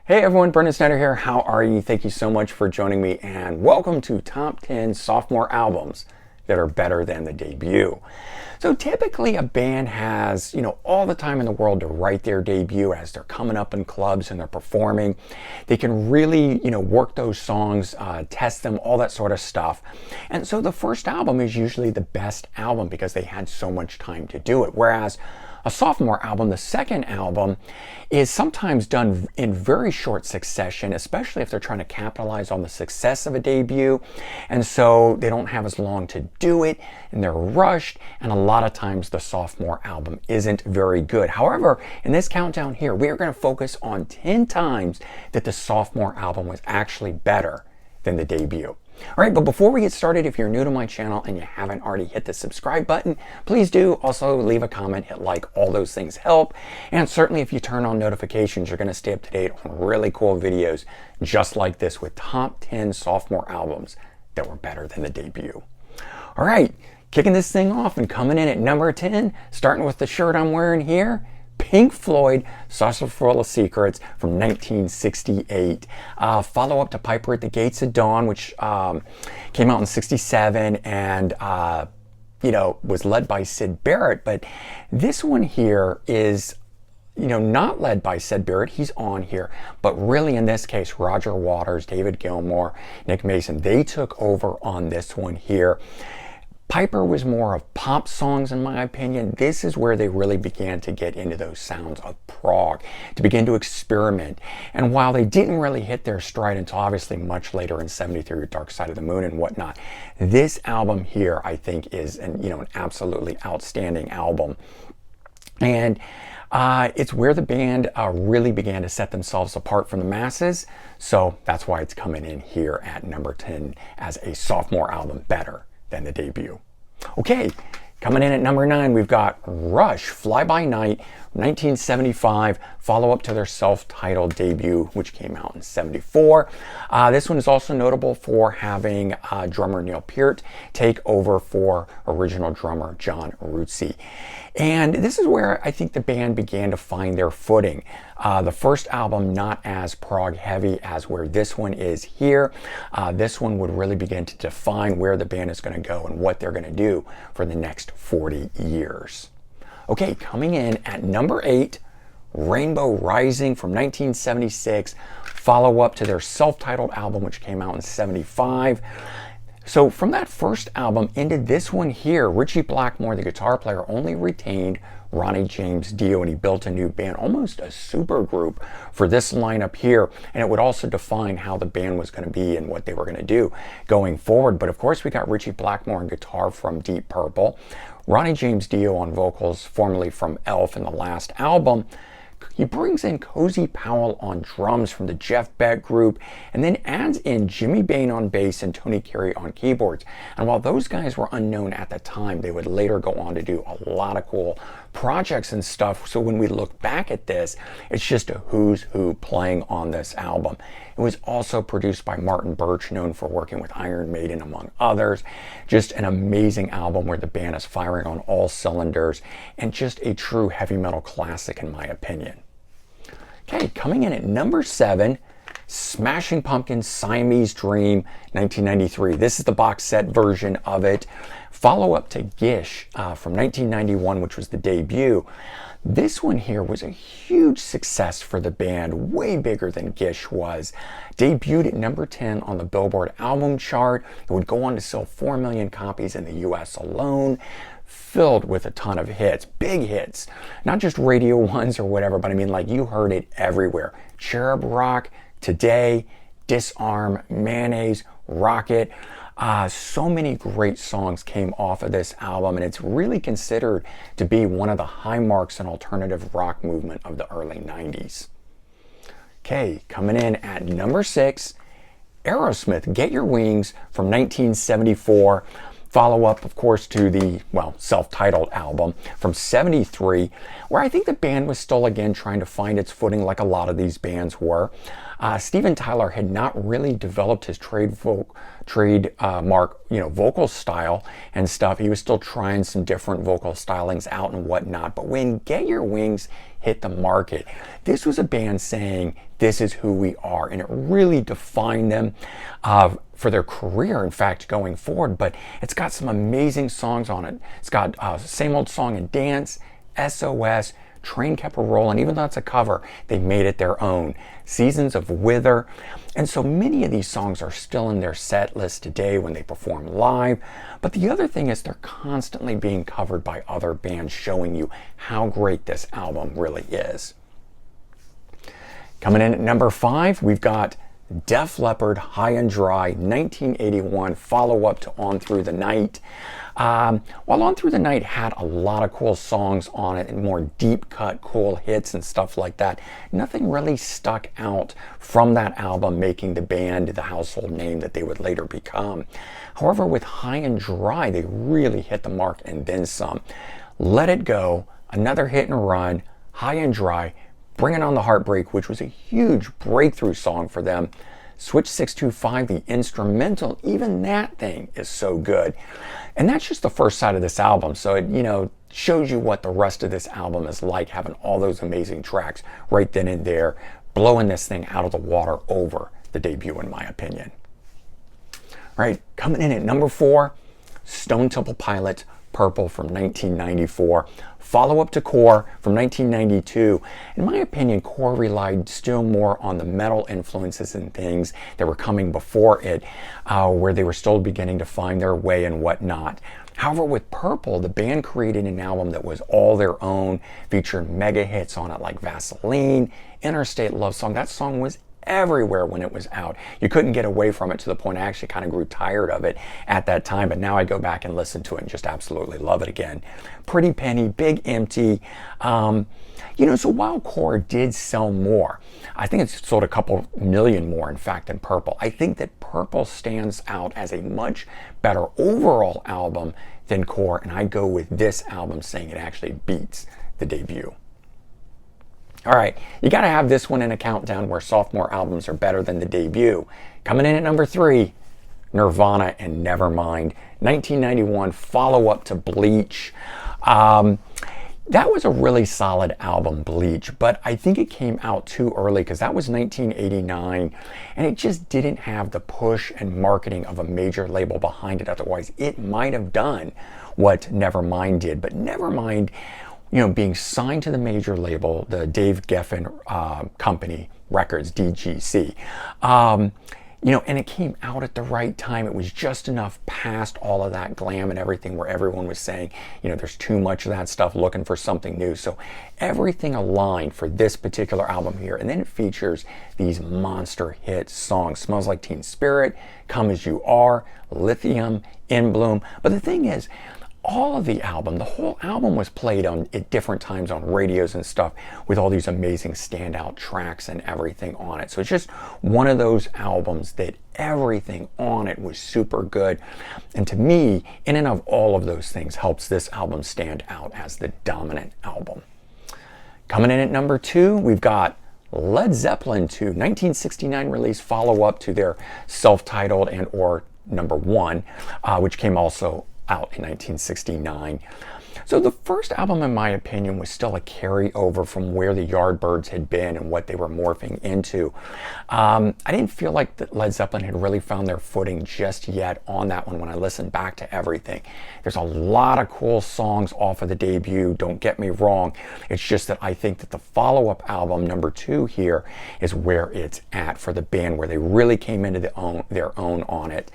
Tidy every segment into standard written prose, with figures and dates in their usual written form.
Hey everyone, Brendan Snyder here. How are you? Thank you so much for joining me and welcome to Top 10 Sophomore Albums that are better than the debut. So typically a band has, all the time in the world to write their debut as they're coming up in clubs and they're performing. They can really, work those songs, test them, all that sort of stuff. And so the first album is usually the best album because they had so much time to do it. Whereas a sophomore album, the second album, is sometimes done in very short succession, especially if they're trying to capitalize on the success of a debut. And so they don't have as long to do it and they're rushed. And a lot of times the sophomore album isn't very good. However, in this countdown here, we are going to focus on 10 times that the sophomore album was actually better than the debut. All right, but before we get started, if you're new to my channel and you haven't already hit the subscribe button, please do. Also, leave a comment, hit like, all those things help. And certainly if you turn on notifications, you're going to stay up to date on really cool videos just like this with top 10 sophomore albums that were better than the debut. All right, kicking this thing off and coming in at number 10, starting with the shirt I'm wearing here, Pink Floyd, Saucer Full of Secrets from 1968. Follow up to Piper at the Gates of Dawn, which came out in 67 and, was led by Syd Barrett. But this one here is, not led by Syd Barrett. He's on here. But really in this case, Roger Waters, David Gilmour, Nick Mason, they took over on this one here. Piper was more of pop songs in my opinion. This is where they really began to get into those sounds of prog, to begin to experiment. And while they didn't really hit their stride until obviously much later in 73 with Dark Side of the Moon and whatnot, this album here I think is an absolutely outstanding album. And it's where the band really began to set themselves apart from the masses. So that's why it's coming in here at number 10 as a sophomore album better than the debut. Okay, coming in at number 9, we've got Rush, Fly By Night, 1975, follow-up to their self-titled debut, which came out in 74. This one is also notable for having drummer Neil Peart take over for original drummer John Rutsey. And this is where I think the band began to find their footing. The first album not as prog heavy as where this one is here. This one would really begin to define where the band is going to go and what they're going to do for the next 40 years. Okay, coming in at number 8, Rainbow Rising from 1976, follow up to their self-titled album which came out in 75. So from that first album into this one here, Ritchie Blackmore, the guitar player, only retained Ronnie James Dio, and he built a new band, almost a super group for this lineup here. And it would also define how the band was going to be and what they were going to do going forward. But of course, we got Ritchie Blackmore on guitar from Deep Purple, Ronnie James Dio on vocals, formerly from Elf in the last album. He brings in Cozy Powell on drums from the Jeff Beck group, and then adds in Jimmy Bain on bass and Tony Carey on keyboards. And while those guys were unknown at the time, they would later go on to do a lot of cool projects and stuff. So when we look back at this, it's just a who's who playing on this album. It was also produced by Martin Birch, known for working with Iron Maiden, among others. Just an amazing album where the band is firing on all cylinders and just a true heavy metal classic in my opinion. Okay, coming in at number 7, Smashing Pumpkins' Siamese Dream, 1993. This is the box set version of it. Follow up to Gish from 1991, which was the debut. This one here was a huge success for the band, way bigger than Gish was. Debuted at number 10 on the Billboard album chart. It would go on to sell 4 million copies in the US alone. Filled with a ton of hits, big hits, not just radio ones or whatever, but I mean, like, you heard it everywhere. Cherub Rock, Today, Disarm, Mayonnaise, Rocket. So many great songs came off of this album, and it's really considered to be one of the high marks in alternative rock movement of the early 90s. Okay, coming in at number 6, Aerosmith, Get Your Wings from 1974. Follow up, of course, to the, self-titled album from 73, where I think the band was still, again, trying to find its footing like a lot of these bands were. Steven Tyler had not really developed his trademark, vocal style and stuff. He was still trying some different vocal stylings out and whatnot. But when Get Your Wings hit hit the market. This was a band saying, this is who we are, and it really defined them for their career, in fact, going forward. But it's got some amazing songs on it. It's got Same Old Song and Dance, SOS, Train Kept a Rollin'. Even though it's a cover, they made it their own. Seasons of Wither. And so many of these songs are still in their set list today when they perform live. But the other thing is they're constantly being covered by other bands, showing you how great this album really is. Coming in at number 5, we've got Def Leppard High and Dry, 1981, follow-up to On Through the Night. While On Through the Night had a lot of cool songs on it and more deep-cut cool hits and stuff like that, nothing really stuck out from that album, making the band the household name that they would later become. However, with High and Dry, they really hit the mark and then some. Let It Go, another hit and run, High and Dry, Bringing on the Heartbreak, which was a huge breakthrough song for them. Switch 625, the instrumental, even that thing is so good. And that's just the first side of this album. So it, shows you what the rest of this album is like, having all those amazing tracks right then and there, blowing this thing out of the water over the debut, in my opinion. All right, coming in at number 4, Stone Temple Pilots, Purple from 1994. Follow-up to Core from 1992. In my opinion, Core relied still more on the metal influences and things that were coming before it, where they were still beginning to find their way and whatnot. However, with Purple, the band created an album that was all their own, featured mega hits on it like Vaseline, Interstate Love Song. That song was everywhere when it was out. You couldn't get away from it, to the point I actually kind of grew tired of it at that time, but now I go back and listen to it and just absolutely love it again. Pretty Penny, Big Empty. So while Core did sell more, I think it's sold a couple million more, in fact, than Purple. I think that Purple stands out as a much better overall album than Core, and I go with this album saying it actually beats the debut. All right, you got to have this one in a countdown where sophomore albums are better than the debut. Coming in at number 3, Nirvana and Nevermind, 1991, follow-up to Bleach. That was a really solid album, Bleach, but I think it came out too early because that was 1989, and it just didn't have the push and marketing of a major label behind it. Otherwise, it might have done what Nevermind did, but Nevermind, being signed to the major label, the Dave Geffen company records, DGC, and it came out at the right time. It was just enough past all of that glam and everything where everyone was saying, there's too much of that stuff, looking for something new. So everything aligned for this particular album here. And then it features these monster hit songs: Smells Like Teen Spirit, Come As You Are, Lithium, In Bloom. But the thing is, all of the album, the whole album was played at different times on radios and stuff, with all these amazing standout tracks and everything on it. So it's just one of those albums that everything on it was super good. And to me, in and of all of those things, helps this album stand out as the dominant album. Coming in at number 2, we've got Led Zeppelin II, 1969 release, follow-up to their self-titled and or number 1, which came also out in 1969. So the first album, in my opinion, was still a carryover from where the Yardbirds had been and what they were morphing into. I didn't feel like that Led Zeppelin had really found their footing just yet on that one when I listened back to everything. There's a lot of cool songs off of the debut, don't get me wrong. It's just that I think that the follow-up album, number 2 here, is where it's at for the band, where they really came into their own on it.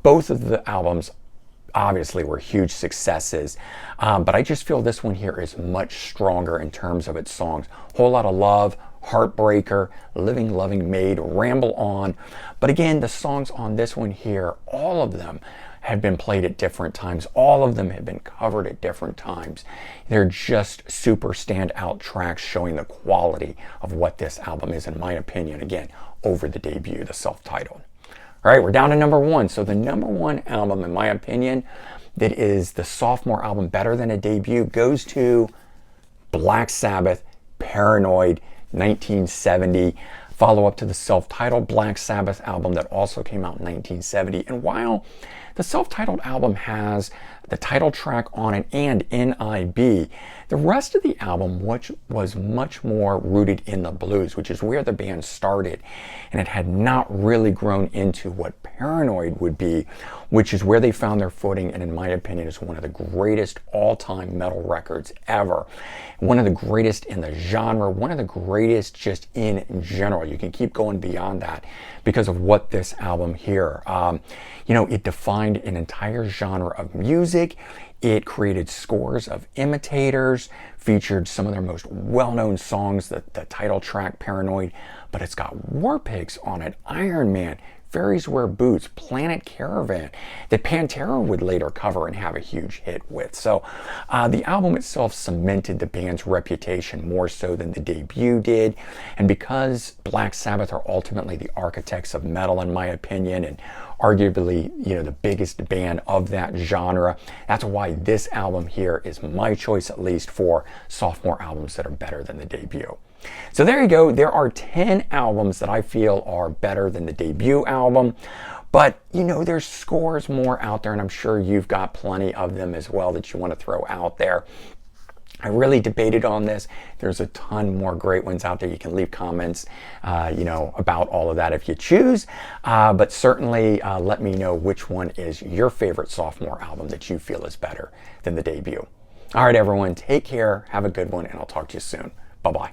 Both of the albums obviously were huge successes, but I just feel this one here is much stronger in terms of its songs. Whole Lot of Love, Heartbreaker, Living Loving Maid, Ramble On. But again, the songs on this one here, all of them have been played at different times. All of them have been covered at different times. They're just super standout tracks showing the quality of what this album is, in my opinion, again, over the debut, the self-titled. All right, we're down to number 1. So the number 1 album, in my opinion, that is the sophomore album better than a debut, goes to Black Sabbath, Paranoid, 1970. Follow-up to the self-titled Black Sabbath album that also came out in 1970. And while the self-titled album has the title track on it, and NIB. The rest of the album, which was much more rooted in the blues, which is where the band started, and it had not really grown into what Paranoid would be, which is where they found their footing, and in my opinion is one of the greatest all-time metal records ever. One of the greatest in the genre, one of the greatest just in general. You can keep going beyond that because of what this album here, it defined an entire genre of music. It created scores of imitators, featured some of their most well-known songs, the title track, Paranoid, but it's got War Pigs on it, Iron Man, Fairies Wear Boots, Planet Caravan, that Pantera would later cover and have a huge hit with. So the album itself cemented the band's reputation more so than the debut did. And because Black Sabbath are ultimately the architects of metal, in my opinion, and arguably, the biggest band of that genre, that's why this album here is my choice, at least for sophomore albums that are better than the debut. So there you go. There are 10 albums that I feel are better than the debut album. But, there's scores more out there, and I'm sure you've got plenty of them as well that you want to throw out there. I really debated on this. There's a ton more great ones out there. You can leave comments, about all of that if you choose. But certainly let me know which one is your favorite sophomore album that you feel is better than the debut. All right, everyone, take care. Have a good one, and I'll talk to you soon. Bye-bye.